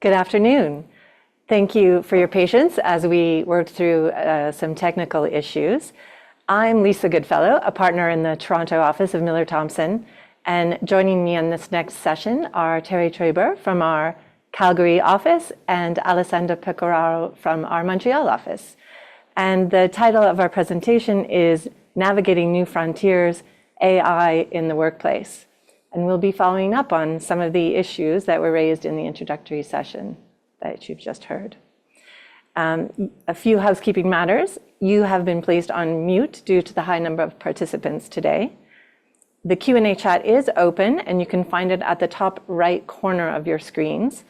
Good afternoon. Thank you for your patience as we worked through some technical issues. I'm Lisa Goodfellow, a partner in the Toronto office of Miller Thomson, and joining me in this next session are Terry Traber from our Calgary office and Alessandra Pecoraro from our Montreal office. And the title of our presentation is Navigating New Frontiers, AI in the Workplace. And we'll be following up on some of the issues that were raised in the introductory session that you've just heard. A few housekeeping matters. You have been placed on mute due to the high number of participants today. The Q&A chat is open and you can find it at the top right corner of your screens.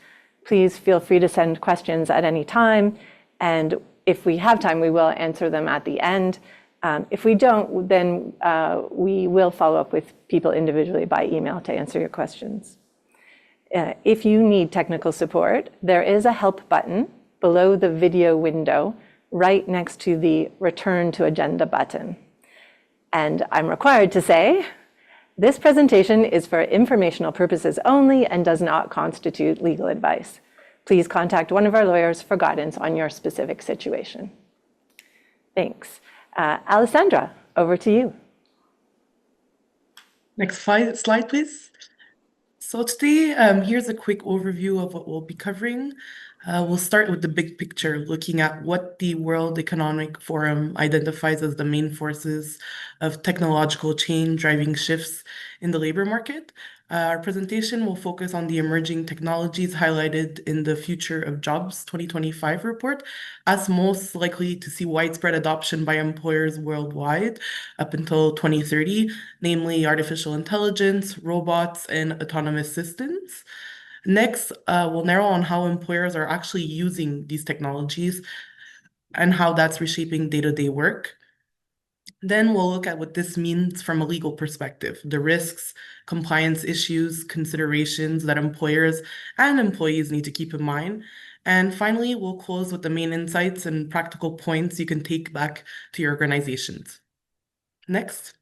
Please feel free to send questions at any time, and if we have time, we will answer them at the end. If we don't, then we will follow up with people individually by email to answer your questions. If you need technical support, there is a help button below the video window right next to the Return to Agenda button. And I'm required to say, this presentation is for informational purposes only and does not constitute legal advice. Please contact one of our lawyers for guidance on your specific situation. Thanks. Alessandra, over to you. Next slide, please. So today, here's a quick overview of what we'll be covering. We'll start with the big picture, looking at what the World Economic Forum identifies as the main forces of technological change driving shifts in the labor market. Our presentation will focus on the emerging technologies highlighted in the Future of Jobs 2025 report as most likely to see widespread adoption by employers worldwide up until 2030, namely artificial intelligence, robots, and autonomous systems. Next, we'll narrow on how employers are actually using these technologies and how that's reshaping day-to-day work. Then we'll look at what this means from a legal perspective, the risks, compliance issues, considerations that employers and employees need to keep in mind. And finally, we'll close with the main insights and practical points you can take back to your organizations. Next.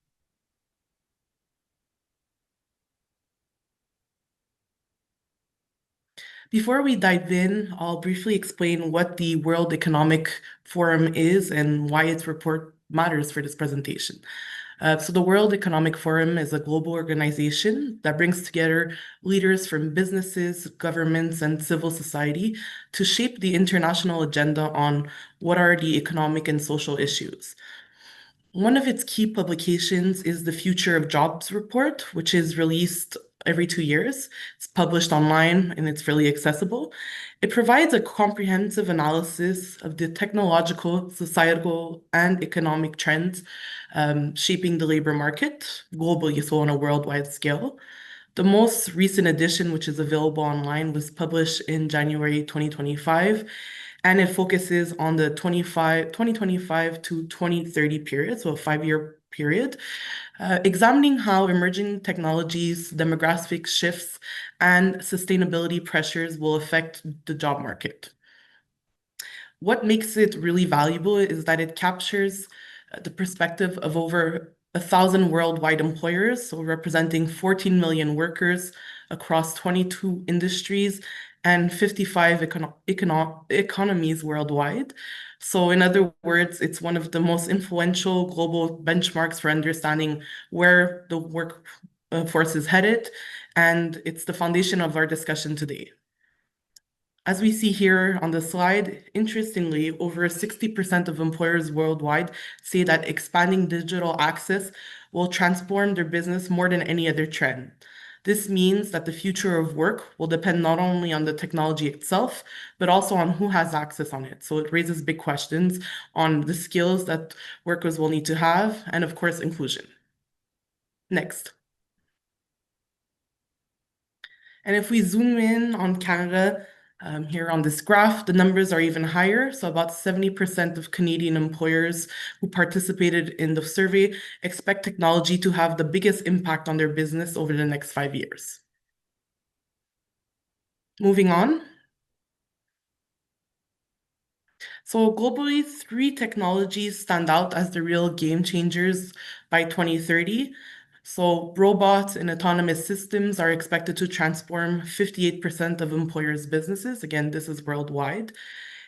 Before we dive in, I'll briefly explain what the World Economic Forum is and why its report matters for this presentation. So the World Economic Forum is a global organization that brings together leaders from businesses, governments, and civil society to shape the international agenda on what are the economic and social issues. One of its key publications is the Future of Jobs report, which is released every 2 years. It's published online and it's really accessible. It provides a comprehensive analysis of the technological, societal, and economic trends shaping the labor market globally, so on a worldwide scale. The most recent edition, which is available online, was published in January 2025, and it focuses on the 2025 to 2030 period, so a 5-year period, examining how emerging technologies, demographic shifts, and sustainability pressures will affect the job market. What makes it really valuable is that it captures the perspective of over 1,000 worldwide employers, so representing 14 million workers across 22 industries and 55 economies worldwide. So in other words, it's one of the most influential global benchmarks for understanding where the workforce is headed, and it's the foundation of our discussion today. As we see here on the slide, interestingly, over 60% of employers worldwide say that expanding digital access will transform their business more than any other trend. This means that the future of work will depend not only on the technology itself, but also on who has access on it. So it raises big questions on the skills that workers will need to have, and of course, inclusion. Next. And if we zoom in on Canada, here on this graph, the numbers are even higher. So about 70% of Canadian employers who participated in the survey expect technology to have the biggest impact on their business over the next 5 years. Moving on. So globally, 3 technologies stand out as the real game changers by 2030. So robots and autonomous systems are expected to transform 58% of employers' businesses. Again, this is worldwide.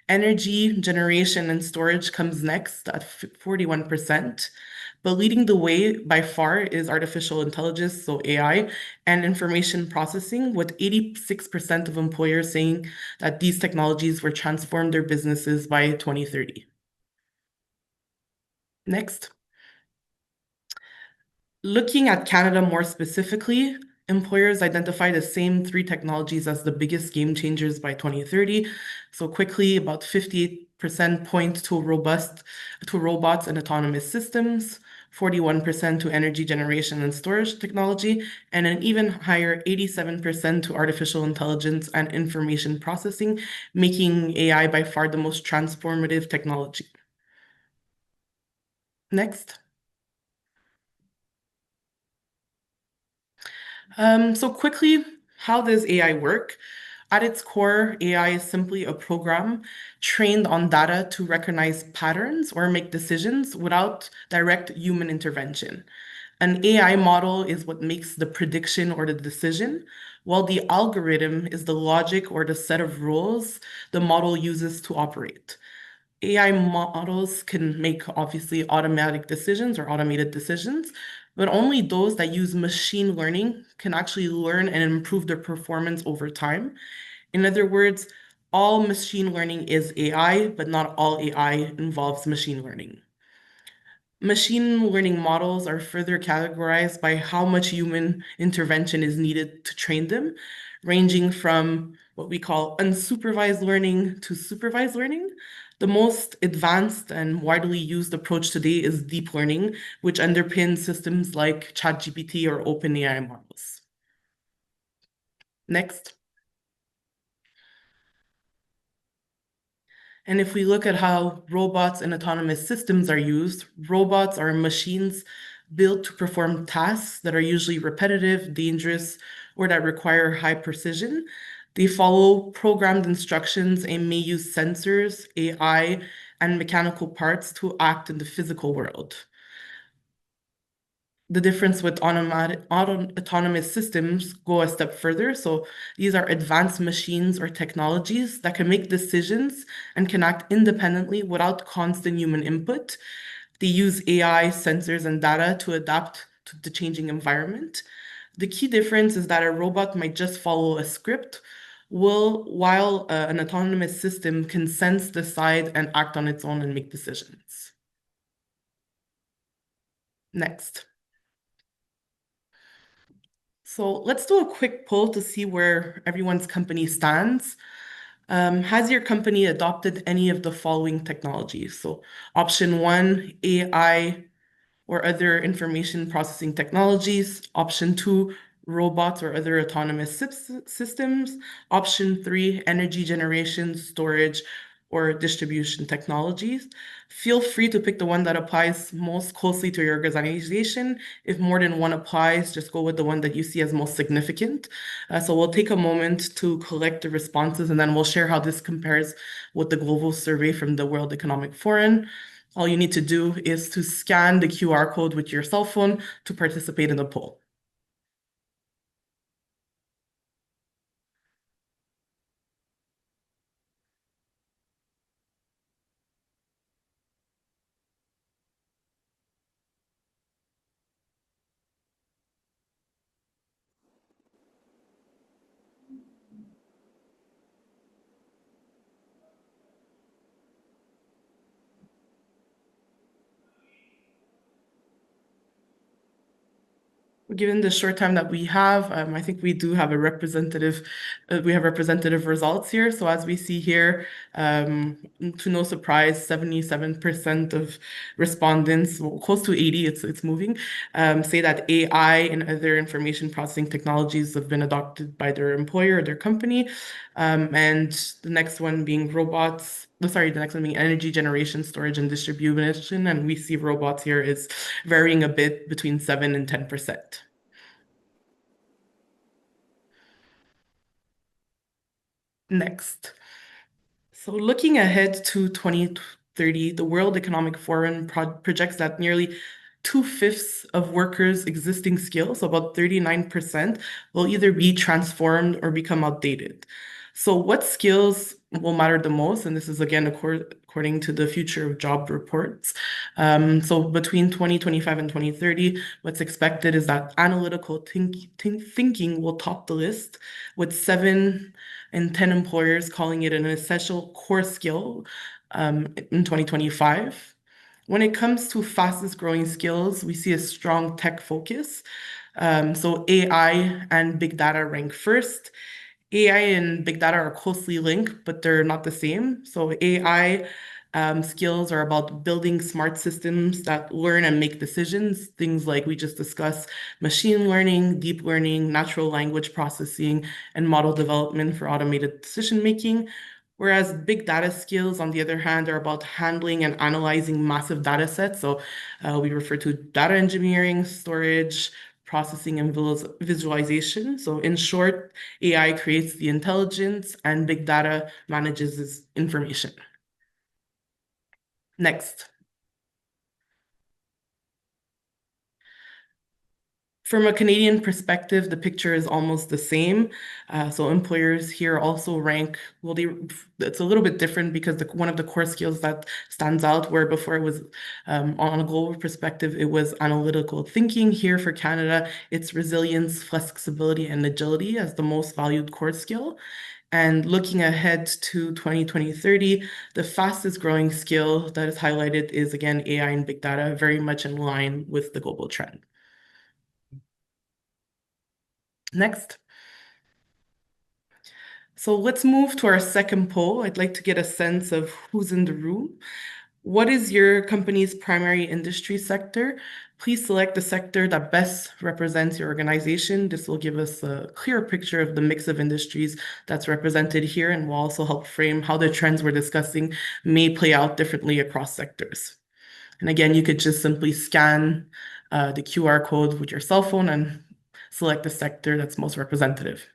Energy generation and storage comes next at 41%. But leading the way by far is artificial intelligence, so AI, and information processing, with 86% of employers saying that these technologies will transform their businesses by 2030. Next. Looking at Canada more specifically, employers identify the same three technologies as the biggest game changers by 2030. So quickly, about 58% point to robots and autonomous systems, 41% to energy generation and storage technology, and an even higher 87% to artificial intelligence and information processing, making AI by far the most transformative technology. Next. So quickly, how does AI work? At its core, AI is simply a program trained on data to recognize patterns or make decisions without direct human intervention. An AI model is what makes the prediction or the decision, while the algorithm is the logic or the set of rules the model uses to operate. AI models can make obviously automatic decisions or automated decisions, but only those that use machine learning can actually learn and improve their performance over time. In other words, all machine learning is AI, but not all AI involves machine learning. Machine learning models are further categorized by how much human intervention is needed to train them, ranging from what we call unsupervised learning to supervised learning. The most advanced and widely used approach today is deep learning, which underpins systems like ChatGPT or OpenAI models. Next. And if we look at how robots and autonomous systems are used, robots are machines built to perform tasks that are usually repetitive, dangerous, or that require high precision. They follow programmed instructions and may use sensors, AI, and mechanical parts to act in the physical world. The difference with autonomous systems go a step further. So these are advanced machines or technologies that can make decisions and can act independently without constant human input. They use AI, sensors, and data to adapt to the changing environment. The key difference is that a robot might just follow a script, while an autonomous system can sense, decide, and act on its own and make decisions. Next. So let's do a quick poll to see where everyone's company stands. Has your company adopted any of the following technologies? So option one, AI or other information processing technologies. Option two, robots or other autonomous systems. Option three, energy generation, storage, or distribution technologies. Feel free to pick the one that applies most closely to your organization. If more than one applies, just go with the one that you see as most significant. So we'll take a moment to collect the responses, and then we'll share how this compares with the global survey from the World Economic Forum. All you need to do is to scan the QR code with your cell phone to participate in the poll. Given the short time that we have, I think we do have we have representative results here. So as we see here, to no surprise, 77% of respondents, well, close to 80, it's moving, say that AI and other information processing technologies have been adopted by their employer or their company. And the next one being the next one being energy generation, storage, and distribution. And we see robots here is varying a bit between 7 and 10%. Next. So looking ahead to 2030, the World Economic Forum projects that nearly 2/5 of workers' existing skills, so about 39%, will either be transformed or become outdated. So what skills will matter the most? And this is again according to the Future of Job reports. So between 2025 and 2030, what's expected is that analytical thinking will top the list, with 7 in 10 employers calling it an essential core skill in 2025. When it comes to fastest growing skills, we see a strong tech focus. So AI and big data rank first. AI and big data are closely linked, but they're not the same. So AI skills are about building smart systems that learn and make decisions, things like we just discussed, machine learning, deep learning, natural language processing, and model development for automated decision making. Whereas big data skills, on the other hand, are about handling and analyzing massive data sets. So we refer to data engineering, storage, processing, and visualization. So in short, AI creates the intelligence and big data manages this information. Next. From a Canadian perspective, the picture is almost the same. So employers here also rank, well, it's a little bit different because one of the core skills that stands out, where before it was on a global perspective, it was analytical thinking. Here for Canada, it's resilience, flexibility, and agility as the most valued core skill. And looking ahead to 2030, the fastest growing skill that is highlighted is again AI and big data, very much in line with the global trend. Next. So let's move to our second poll. I'd like to get a sense of who's in the room. What is your company's primary industry sector? Please select the sector that best represents your organization. This will give us a clear picture of the mix of industries that's represented here and will also help frame how the trends we're discussing may play out differently across sectors. And again, you could just simply scan the QR code with your cell phone and select the sector that's most representative.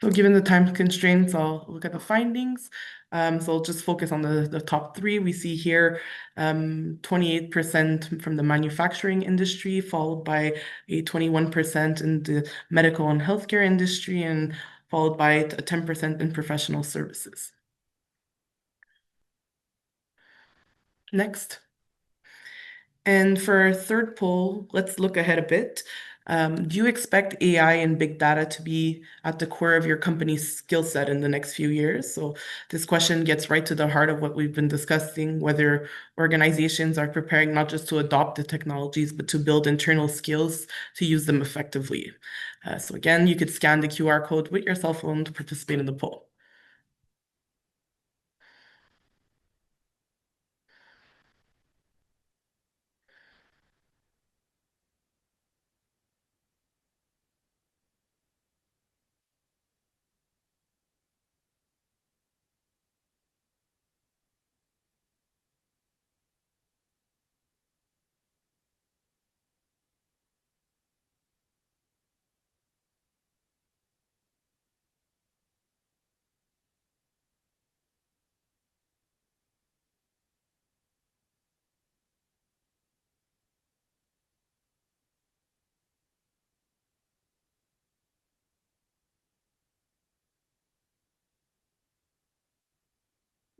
So given the time constraints, I'll look at the findings. So I'll just focus on the top three. We see here 28% from the manufacturing industry, followed by a 21% in the medical and healthcare industry, and followed by a 10% in professional services. Next. And for our third poll, let's look ahead a bit. Do you expect AI and big data to be at the core of your company's skill set in the next few years? So this question gets right to the heart of what we've been discussing, whether organizations are preparing not just to adopt the technologies, but to build internal skills to use them effectively. So again, you could scan the QR code with your cell phone to participate in the poll.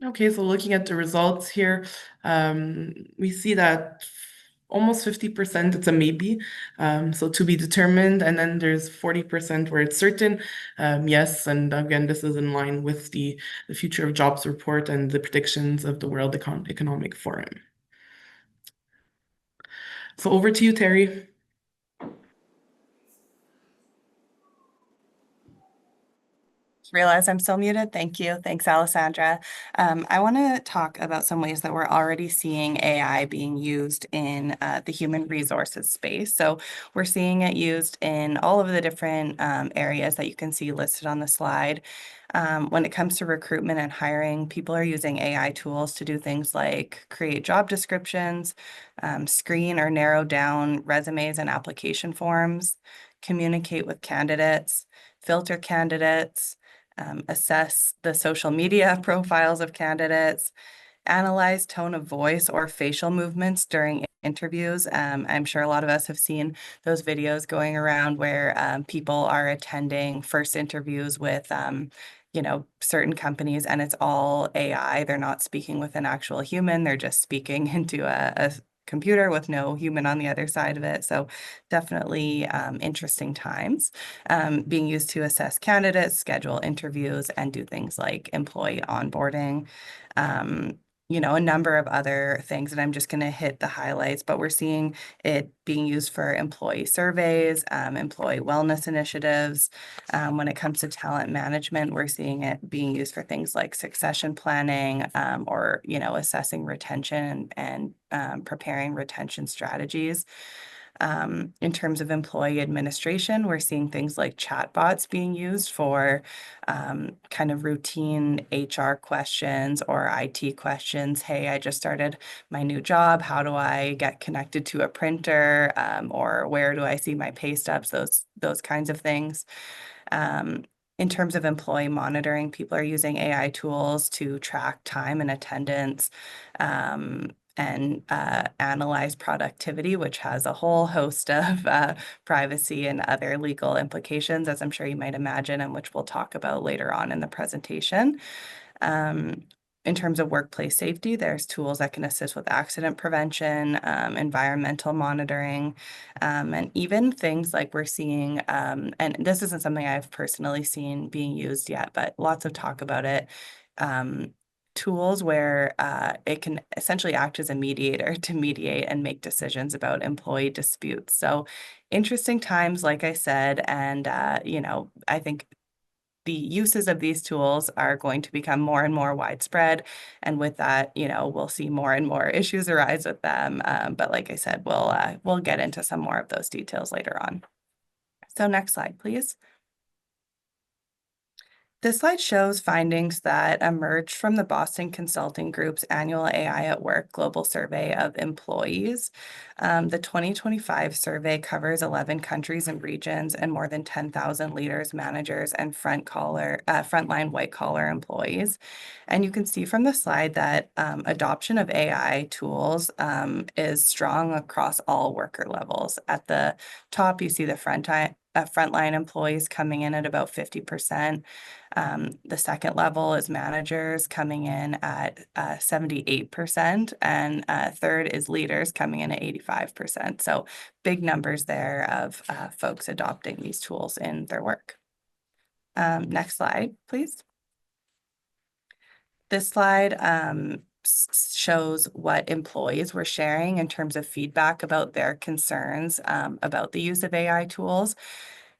Okay, so looking at the results here, we see that almost 50% it's a maybe, so to be determined, and then there's 40% where it's certain, yes, and again, this is in line with the Future of Jobs report and the predictions of the World Economic Forum. So over to you, Terry. Realize I'm still muted. Thank you. Thanks, Alessandra. I want to talk about some ways that we're already seeing AI being used in the human resources space. So we're seeing it used in all of the different areas that you can see listed on the slide. When it comes to recruitment and hiring, people are using AI tools to do things like create job descriptions, screen or narrow down resumes and application forms, communicate with candidates, filter candidates, assess the social media profiles of candidates, analyze tone of voice or facial movements during interviews. I'm sure a lot of us have seen those videos going around where people are attending first interviews with certain companies, and it's all AI. They're not speaking with an actual human. They're just speaking into a computer with no human on the other side of it. So definitely interesting times being used to assess candidates, schedule interviews, and do things like employee onboarding. A number of other things, and I'm just going to hit the highlights, but we're seeing it being used for employee surveys, employee wellness initiatives. When it comes to talent management, we're seeing it being used for things like succession planning, or, assessing retention and preparing retention strategies. In terms of employee administration, we're seeing things like chatbots being used for kind of routine HR questions or IT questions. Hey, I just started my new job. How do I get connected to a printer? Or where do I see my pay stubs? Those kinds of things. In terms of employee monitoring, people are using AI tools to track time and attendance, and analyze productivity, which has a whole host of privacy and other legal implications, as I'm sure you might imagine, and which we'll talk about later on in the presentation. In terms of workplace safety, there's tools that can assist with accident prevention, environmental monitoring, and even things like we're seeing, and this isn't something I've personally seen being used yet, but lots of talk about it. Tools where it can essentially act as a mediator to mediate and make decisions about employee disputes. So interesting times, like I said, and I think the uses of these tools are going to become more and more widespread. And with that, we'll see more and more issues arise with them. But like I said, we'll get into some more of those details later on. So next slide, please. This slide shows findings that emerged from the Boston Consulting Group's annual AI at Work global survey of employees. The 2025 survey covers 11 countries and regions and more than 10,000 leaders, managers, and frontline white-collar employees. And you can see from the slide that adoption of AI tools is strong across all worker levels. At the top, you see the frontline employees coming in at about 50%. The second level is managers coming in at 78%, and third is leaders coming in at 85%. So big numbers there of folks adopting these tools in their work. Next slide, please. This slide shows what employees were sharing in terms of feedback about their concerns about the use of AI tools.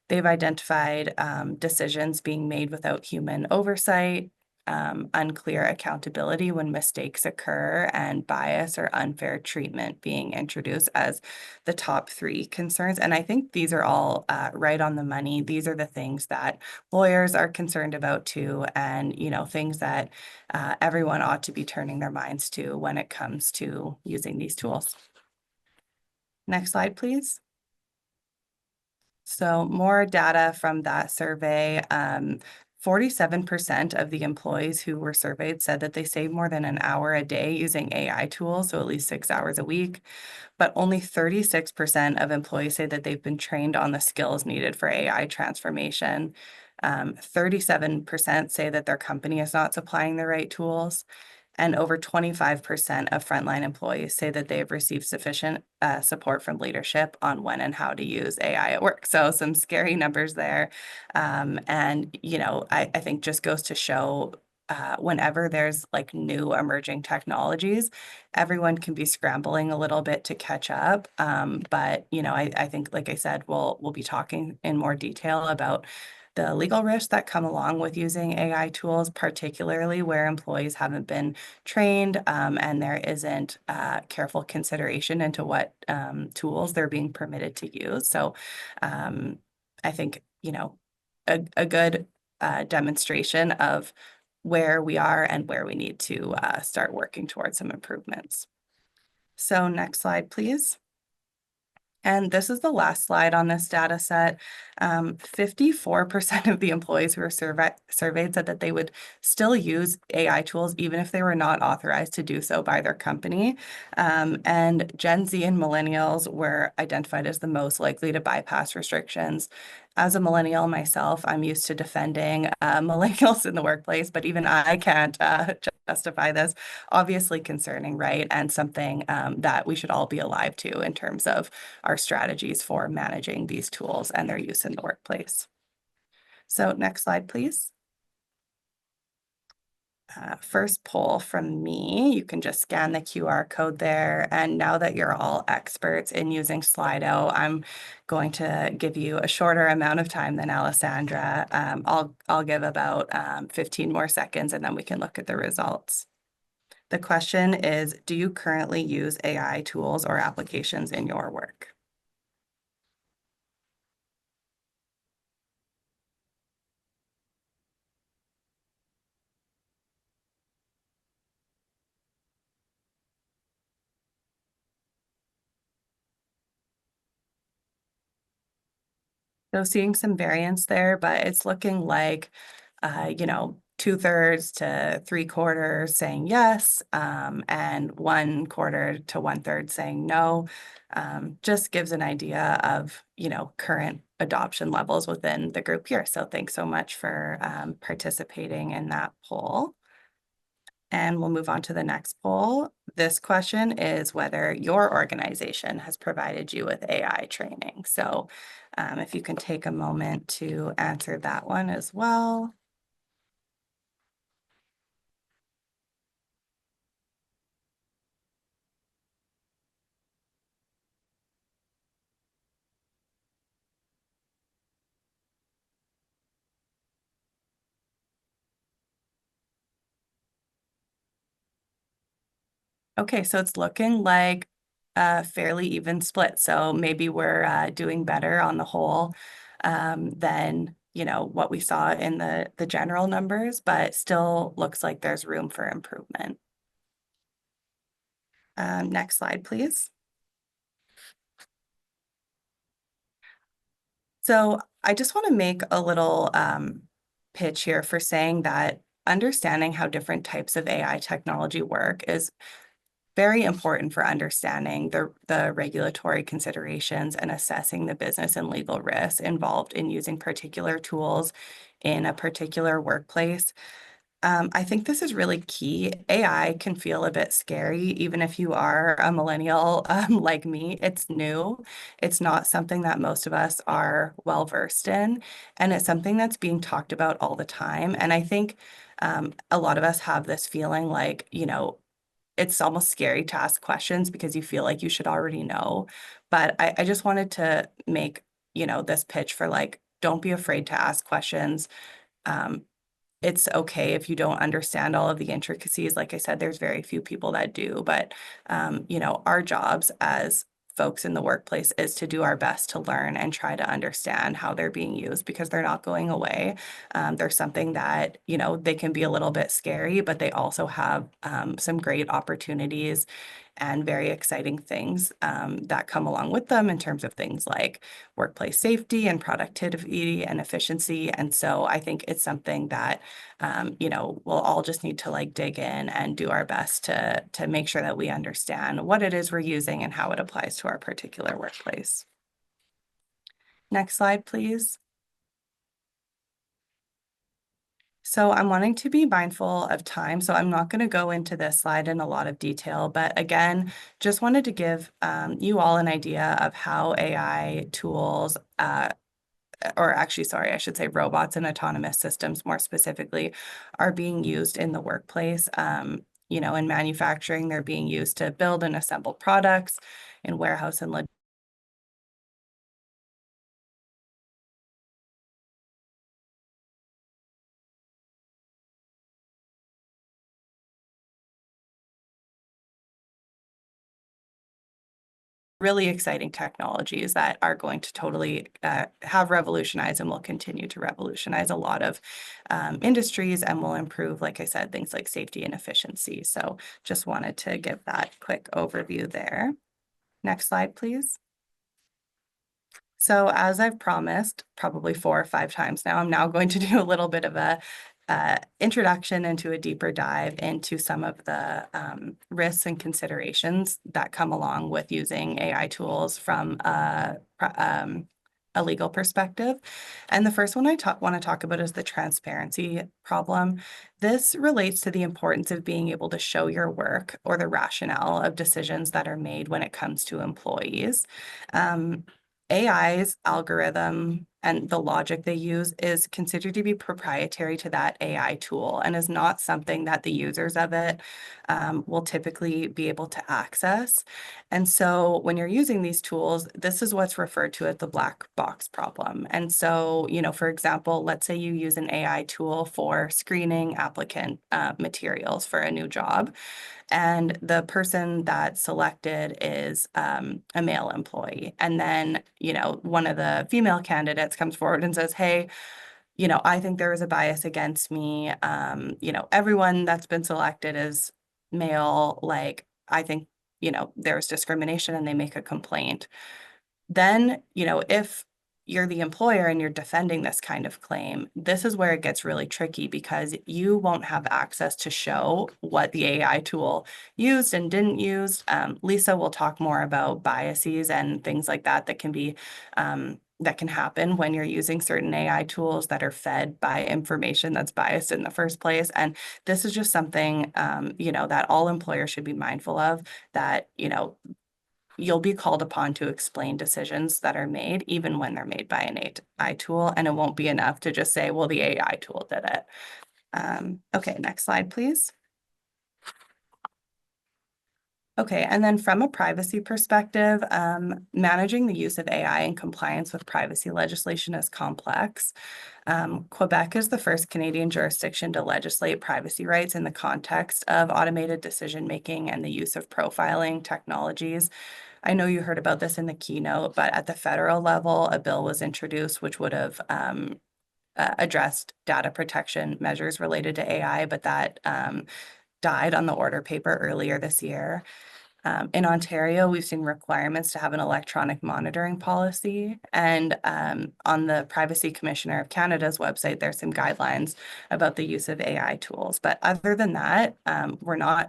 They've identified decisions being made without human oversight, unclear accountability when mistakes occur, and bias or unfair treatment being introduced as the top 3 concerns. And I think these are all right on the money. These are the things that lawyers are concerned about too, and things that everyone ought to be turning their minds to when it comes to using these tools. Next slide, please. So more data from that survey. 47% of the employees who were surveyed said that they save more than an hour a day using AI tools, so at least 6 hours a week. But only 36% of employees say that they've been trained on the skills needed for AI transformation. 37% say that their company is not supplying the right tools. And over 25% of frontline employees say that they've received sufficient support from leadership on when and how to use AI at work. So some scary numbers there. And, I think just goes to show whenever there's like new emerging technologies, everyone can be scrambling a little bit to catch up. But I think, like I said, we'll be talking in more detail about the legal risks that come along with using AI tools, particularly where employees haven't been trained and there isn't careful consideration into what tools they're being permitted to use. So I think, a good demonstration of where we are and where we need to start working towards some improvements. So next slide, please. And this is the last slide on this data set. 54% of the employees who were surveyed said that they would still use AI tools even if they were not authorized to do so by their company. And Gen Z and millennials were identified as the most likely to bypass restrictions. As a millennial myself, I'm used to defending millennials in the workplace, but even I can't justify this. Obviously concerning, right? And something that we should all be alive to in terms of our strategies for managing these tools and their use in the workplace. So next slide, please. First poll from me, you can just scan the QR code there. And now that you're all experts in using Slido, I'm going to give you a shorter amount of time than Alessandra. I'll give about 15 more seconds and then we can look at the results. The question is, do you currently use AI tools or applications in your work? So seeing some variance there, but it's looking like, 2/3 to 3/4 saying yes, and 1/4 to 1/3 saying no. Just gives an idea of, current adoption levels within the group here. So thanks so much for participating in that poll. And we'll move on to the next poll. This question is whether your organization has provided you with AI training. So if you can take a moment to answer that one as well. Okay, so it's looking like a fairly even split. So maybe we're doing better on the whole than what we saw in the general numbers, but still looks like there's room for improvement. Next slide, please. So I just want to make a little pitch here for saying that understanding how different types of AI technology work is very important for understanding the regulatory considerations and assessing the business and legal risks involved in using particular tools in a particular workplace. I think this is really key. AI can feel a bit scary, even if you are a millennial like me. It's new. It's not something that most of us are well versed in, and it's something that's being talked about all the time. And I think a lot of us have this feeling like, it's almost scary to ask questions because you feel like you should already know. But I just wanted to make, this pitch for like, don't be afraid to ask questions. It's okay if you don't understand all of the intricacies. Like I said, there's very few people that do, but our jobs as folks in the workplace is to do our best to learn and try to understand how they're being used because they're not going away. There's something that, they can be a little bit scary, but they also have some great opportunities and very exciting things that come along with them in terms of things like workplace safety and productivity and efficiency. And so I think it's something that, we'll all just need to like dig in and do our best to make sure that we understand what it is we're using and how it applies to our particular workplace. Next slide, please. So I'm wanting to be mindful of time, so I'm not going to go into this slide in a lot of detail, but again, just wanted to give you all an idea of how AI tools, or actually, sorry, I should say robots and autonomous systems more specifically, are being used in the workplace. In manufacturing, they're being used to build and assemble products, in warehouse and really exciting technologies that are going to totally have revolutionized and will continue to revolutionize a lot of industries and will improve, like I said, things like safety and efficiency. So just wanted to give that quick overview there. Next slide, please. So as I've promised, probably 4 or 5 times now, I'm now going to do a little bit of a introduction into a deeper dive into some of the risks and considerations that come along with using AI tools from a legal perspective. And the first one I want to talk about is the transparency problem. This relates to the importance of being able to show your work or the rationale of decisions that are made when it comes to employees. AI's algorithm and the logic they use is considered to be proprietary to that AI tool and is not something that the users of it will typically be able to access. And so when you're using these tools, this is what's referred to as the black box problem. And so, for example, let's say you use an AI tool for screening applicant materials for a new job. And the person that's selected is a male employee. And then, one of the female candidates comes forward and says, hey, I think there is a bias against me. Everyone that's been selected is male. Like, I think, there's discrimination, and they make a complaint. Then, if you're the employer and you're defending this kind of claim, this is where it gets really tricky because you won't have access to show what the AI tool used and didn't use. Lisa will talk more about biases and things like that that can be that can happen when you're using certain AI tools that are fed by information that's biased in the first place. And this is just something that all employers should be mindful of, that you'll be called upon to explain decisions that are made, even when they're made by an AI tool, and it won't be enough to just say, well, the AI tool did it. Okay, next slide, please. Okay, and then from a privacy perspective, managing the use of AI in compliance with privacy legislation is complex. Quebec is the first Canadian jurisdiction to legislate privacy rights in the context of automated decision-making and the use of profiling technologies. I know you heard about this in the keynote, but at the federal level, a bill was introduced which would have addressed data protection measures related to AI, but that died on the order paper earlier this year. In Ontario, we've seen requirements to have an electronic monitoring policy. And on the Privacy Commissioner of Canada's website, there's some guidelines about the use of AI tools. But other than that,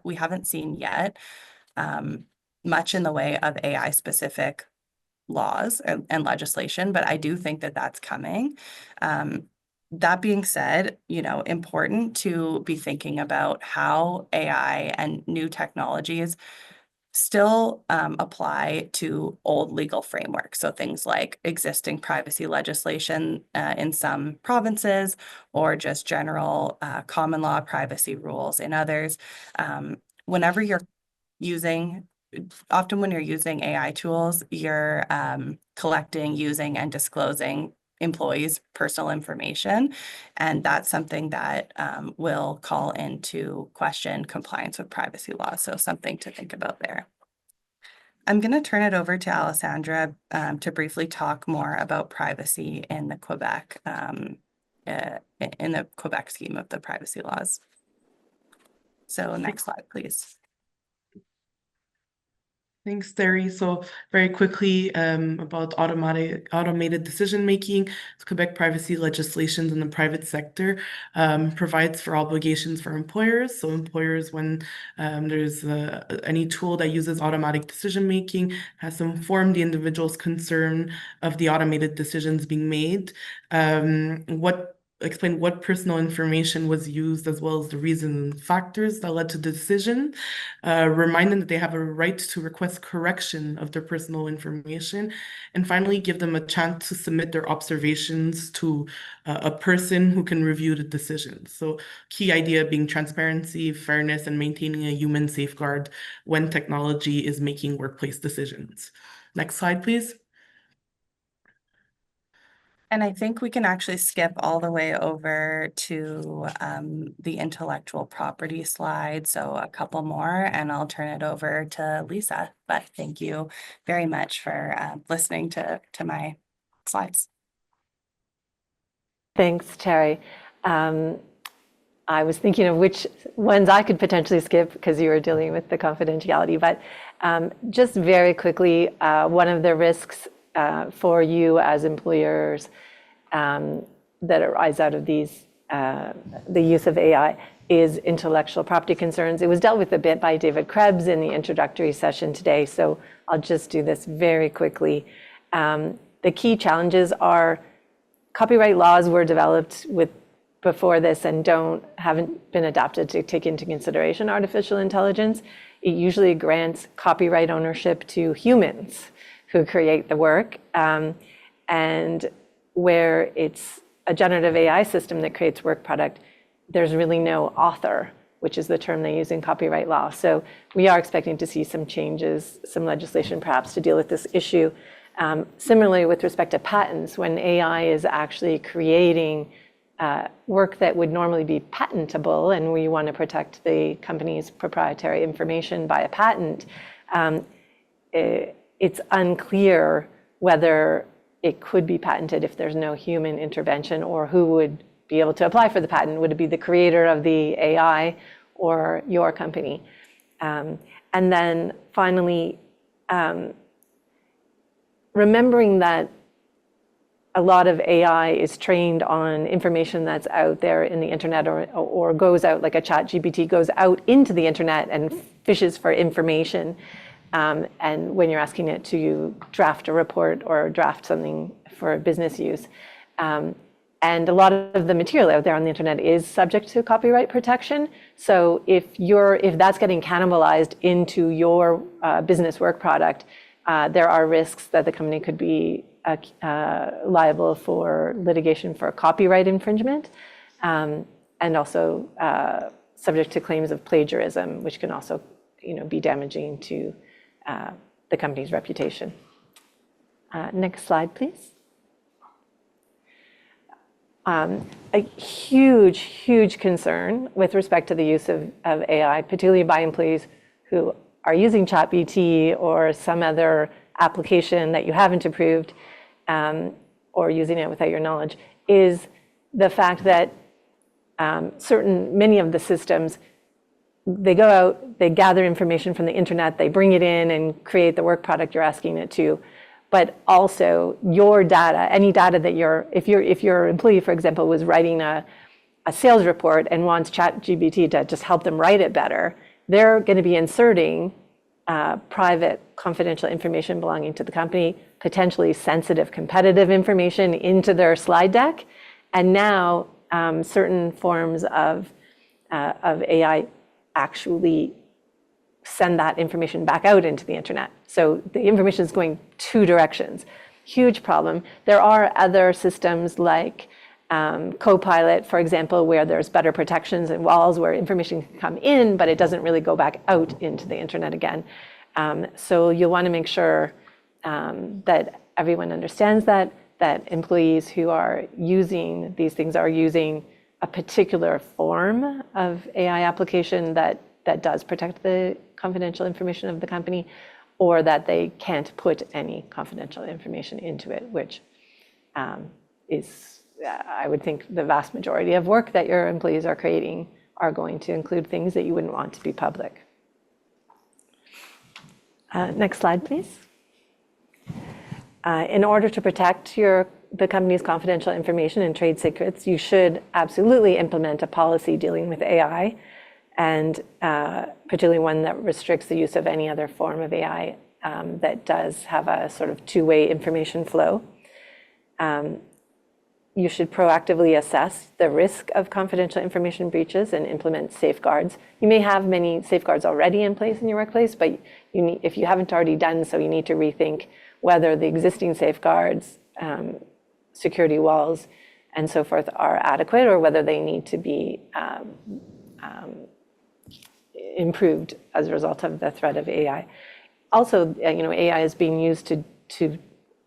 we haven't seen yet much in the way of AI specific laws and legislation, but I do think that that's coming. That being said, important to be thinking about how AI and new technologies still apply to old legal frameworks. So things like existing privacy legislation in some provinces, or just general common law privacy rules in others. Whenever you're often when you're using AI tools, you're collecting, using, and disclosing employees' personal information. And that's something that will call into question compliance with privacy laws. So something to think about there. I'm going to turn it over to Alessandra to briefly talk more about privacy in the Quebec scheme of the privacy laws. So next slide, please. Thanks, Terry. So very quickly about automated decision-making. Quebec privacy legislation in the private sector provides for obligations for employers. So employers, when there's any tool that uses automatic decision-making, has to inform the individual's concern of the automated decisions being made. What explain what personal information was used, as well as the reasons and factors that led to the decision, remind them that they have a right to request correction of their personal information, and finally give them a chance to submit their observations to a person who can review the decision. So key idea being transparency, fairness, and maintaining a human safeguard when technology is making workplace decisions. Next slide, please. And I think we can actually skip all the way over to the intellectual property slide. So a couple more, and I'll turn it over to Lisa. But thank you very much for listening to my slides. Thanks, Terry. I was thinking of which ones I could potentially skip because you were dealing with the confidentiality, but just very quickly, one of the risks for you as employers that arise out of these, the use of AI is intellectual property concerns. It was dealt with a bit by David Krebs in the introductory session today, so I'll just do this very quickly. The key challenges are copyright laws were developed before this and haven't been adapted to take into consideration artificial intelligence. It usually grants copyright ownership to humans who create the work. And where it's a generative AI system that creates work product, there's really no author, which is the term they use in copyright law. So we are expecting to see some changes, some legislation perhaps to deal with this issue. Similarly, with respect to patents, when AI is actually creating work that would normally be patentable and we want to protect the company's proprietary information by a patent, it's unclear whether it could be patented if there's no human intervention, or who would be able to apply for the patent. Would it be the creator of the AI or your company? And then finally, remembering that a lot of AI is trained on information that's out there in the internet, or goes out, like a ChatGPT goes out into the internet and fishes for information. And when you're asking it to draft a report or draft something for business use. And a lot of the material out there on the internet is subject to copyright protection. So if that's getting cannibalized into your business work product, there are risks that the company could be liable for litigation for copyright infringement, and also subject to claims of plagiarism, which can also be damaging to the company's reputation. Next slide, please. A huge concern with respect to the use of AI, particularly by employees who are using ChatGPT or some other application that you haven't approved, or using it without your knowledge, is the fact that many of the systems, they go out, they gather information from the internet, they bring it in and create the work product you're asking it to. But also your data, any data that if your employee, for example, was writing a sales report and wants ChatGPT to just help them write it better, they're going to be inserting private confidential information belonging to the company, potentially sensitive competitive information into their slide deck. And now certain forms of AI actually send that information back out into the internet. So the information is going two directions. Huge problem. There are other systems like Copilot, for example, where there's better protections and walls where information can come in, but it doesn't really go back out into the internet again. So you'll want to make sure that everyone understands that employees who are using these things are using a particular form of AI application that does protect the confidential information of the company, or that they can't put any confidential information into it, which is, I would think, the vast majority of work that your employees are creating are going to include things that you wouldn't want to be public. Next slide, please. In order to protect the company's confidential information and trade secrets, you should absolutely implement a policy dealing with AI, and particularly one that restricts the use of any other form of AI that does have a sort of two-way information flow. You should proactively assess the risk of confidential information breaches and implement safeguards. You may have many safeguards already in place in your workplace, but if you haven't already done so, you need to rethink whether the existing safeguards, security walls, and so forth are adequate, or whether they need to be improved as a result of the threat of AI. Also, AI is being used to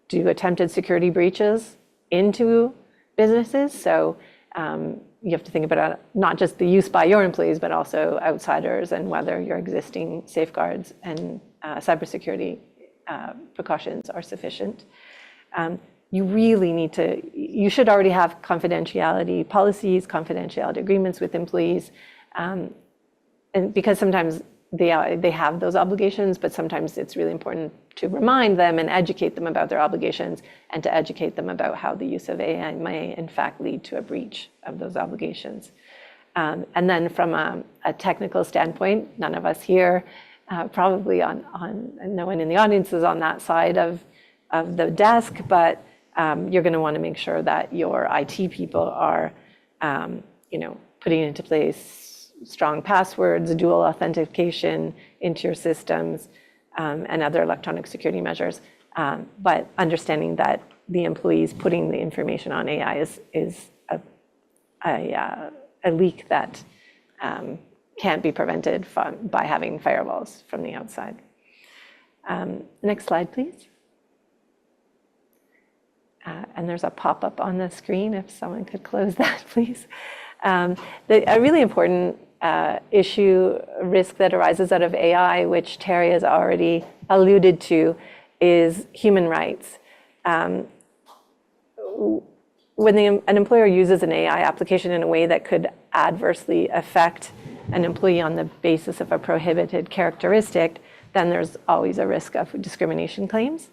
do attempted security breaches into businesses. So you have to think about not just the use by your employees, but also outsiders, and whether your existing safeguards and cybersecurity precautions are sufficient. You should already have confidentiality policies, confidentiality agreements with employees, and because sometimes they have those obligations, but sometimes it's really important to remind them and educate them about their obligations, and to educate them about how the use of AI may in fact lead to a breach of those obligations. And then from a technical standpoint, none of us here, probably no one in the audience is on that side of the desk, but you're going to want to make sure that your IT people are putting into place strong passwords, dual authentication into your systems, and other electronic security measures. But understanding that the employees putting the information on AI is a leak that can't be prevented by having firewalls from the outside. Next slide, please. And there's a pop-up on the screen, if someone could close that, please. A really important risk that arises out of AI, which Terry has already alluded to, is human rights. When an employer uses an AI application in a way that could adversely affect an employee on the basis of a prohibited characteristic, then there's always a risk of discrimination claims.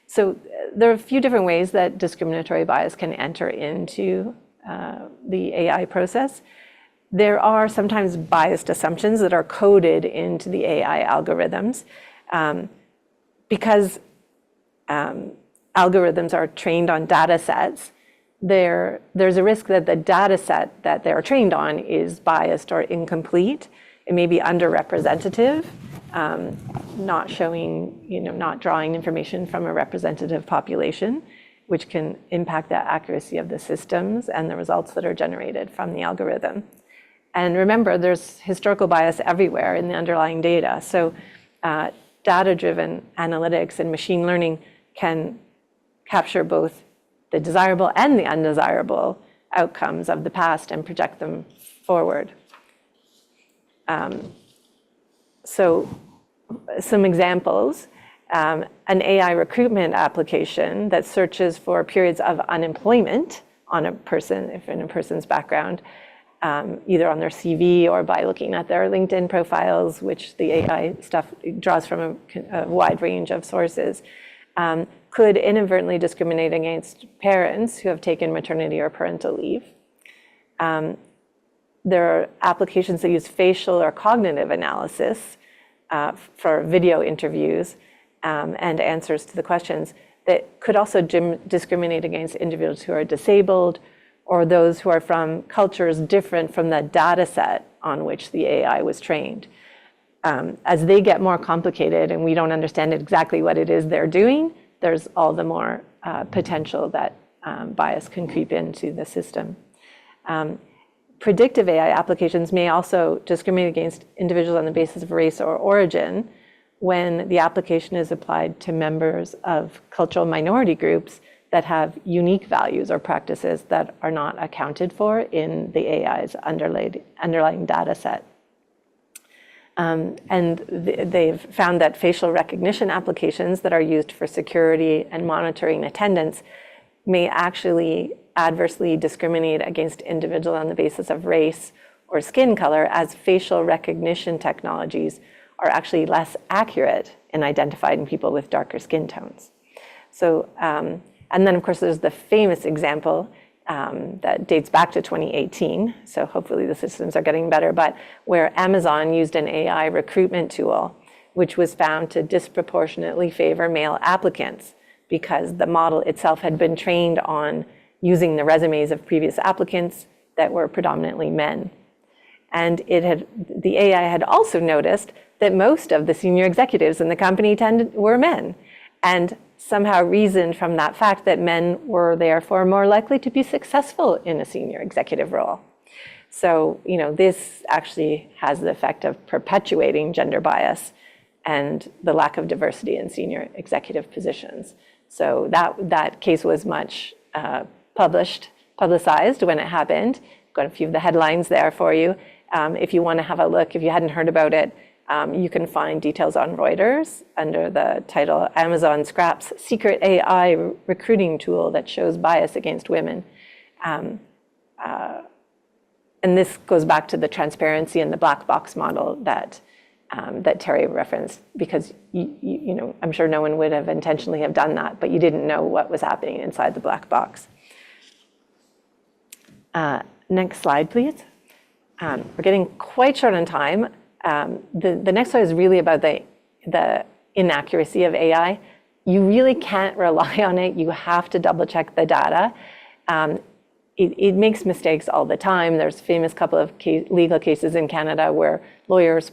So there are a few different ways that discriminatory bias can enter into the AI process. There are sometimes biased assumptions that are coded into the AI algorithms. Because algorithms are trained on data sets, there's a risk that the data set that they're trained on is biased or incomplete. It may be underrepresentative, not showing, not drawing information from a representative population, which can impact the accuracy of the systems and the results that are generated from the algorithm. And remember, there's historical bias everywhere in the underlying data. So data-driven analytics and machine learning can capture both the desirable and the undesirable outcomes of the past and project them forward. So some examples, an AI recruitment application that searches for periods of unemployment on a person, if in a person's background, either on their CV or by looking at their LinkedIn profiles, which the AI stuff draws from a wide range of sources, could inadvertently discriminate against parents who have taken maternity or parental leave. There are applications that use facial or cognitive analysis for video interviews and answers to the questions that could also discriminate against individuals who are disabled or those who are from cultures different from the data set on which the AI was trained. As they get more complicated and we don't understand exactly what it is they're doing, there's all the more potential that bias can creep into the system. Predictive AI applications may also discriminate against individuals on the basis of race or origin when the application is applied to members of cultural minority groups that have unique values or practices that are not accounted for in the AI's underlying data set. And they've found that facial recognition applications that are used for security and monitoring attendance may actually adversely discriminate against individuals on the basis of race or skin color, as facial recognition technologies are actually less accurate in identifying people with darker skin tones. So, and then of course there's the famous example that dates back to 2018, so hopefully the systems are getting better, but where Amazon used an AI recruitment tool, which was found to disproportionately favor male applicants because the model itself had been trained on using the resumes of previous applicants that were predominantly men. And the AI had also noticed that most of the senior executives in the company were men, and somehow reasoned from that fact that men were therefore more likely to be successful in a senior executive role. So, this actually has the effect of perpetuating gender bias and the lack of diversity in senior executive positions. So that case was much publicized when it happened. Got a few of the headlines there for you. If you want to have a look, if you hadn't heard about it, you can find details on Reuters under the title Amazon Scraps Secret AI Recruiting Tool That Shows Bias Against Women. And this goes back to the transparency and the black box model that Terry referenced, because I'm sure no one would have intentionally have done that, but you didn't know what was happening inside the black box. Next slide, please. We're getting quite short on time. The next slide is really about the inaccuracy of AI. You really can't rely on it. You have to double check the data. It makes mistakes all the time. There's a famous couple of legal cases in Canada where lawyers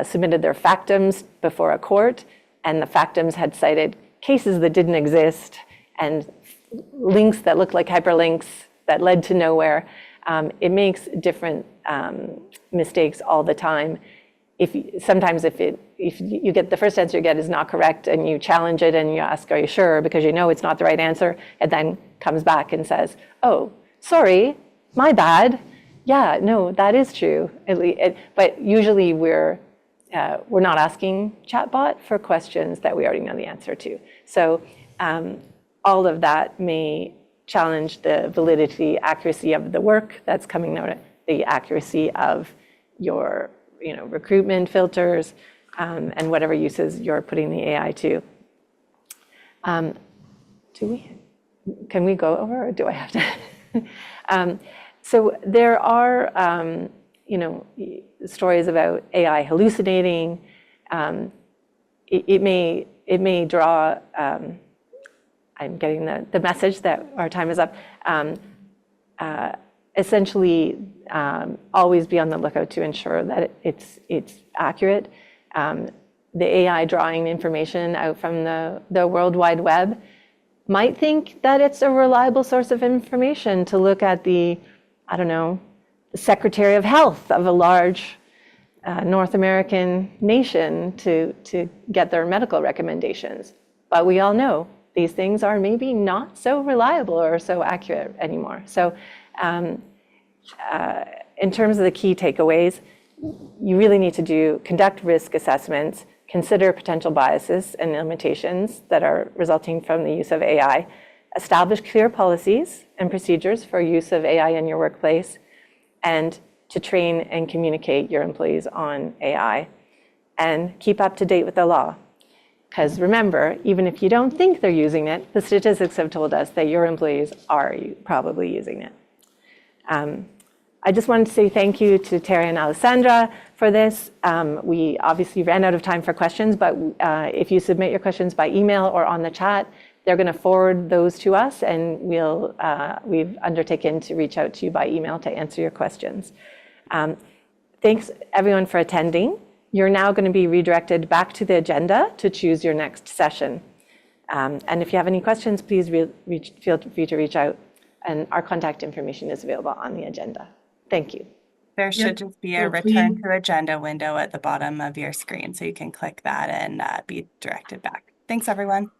submitted their factums before a court, and the factums had cited cases that didn't exist and links that looked like hyperlinks that led to nowhere. It makes different mistakes all the time. Sometimes if you get the first answer you get is not correct, and you challenge it and you ask, "Are you sure?" because it's not the right answer, it then comes back and says, "Oh, sorry, my bad. Yeah, no, that is true." But usually we're not asking chatbot for questions that we already know the answer to. So all of that may challenge the validity, accuracy of the work that's coming out, the accuracy of your recruitment filters, and whatever uses you're putting the AI to. Can we go over, or do I have to? So there are stories about AI hallucinating. It may draw. I'm getting the message that our time is up. Essentially, always be on the lookout to ensure that it's accurate. The AI drawing information out from the World Wide Web might think that it's a reliable source of information to look at the Secretary of Health of a large North American nation to get their medical recommendations. But we all know these things are maybe not so reliable or so accurate anymore. So in terms of the key takeaways, you really need to conduct risk assessments, consider potential biases and limitations that are resulting from the use of AI, establish clear policies and procedures for use of AI in your workplace, and to train and communicate your employees on AI, and keep up to date with the law. Because remember, even if you don't think they're using it, the statistics have told us that your employees are probably using it. I just wanted to say thank you to Terry and Alessandra for this. We obviously ran out of time for questions, but if you submit your questions by email or on the chat, they're going to forward those to us, and we've undertaken to reach out to you by email to answer your questions. Thanks everyone for attending. You're now going to be redirected back to the agenda to choose your next session. And if you have any questions, please feel free to reach out, and our contact information is available on the agenda. Thank you. There should just be a return to agenda window at the bottom of your screen, so you can click that and be directed back. Thanks, everyone.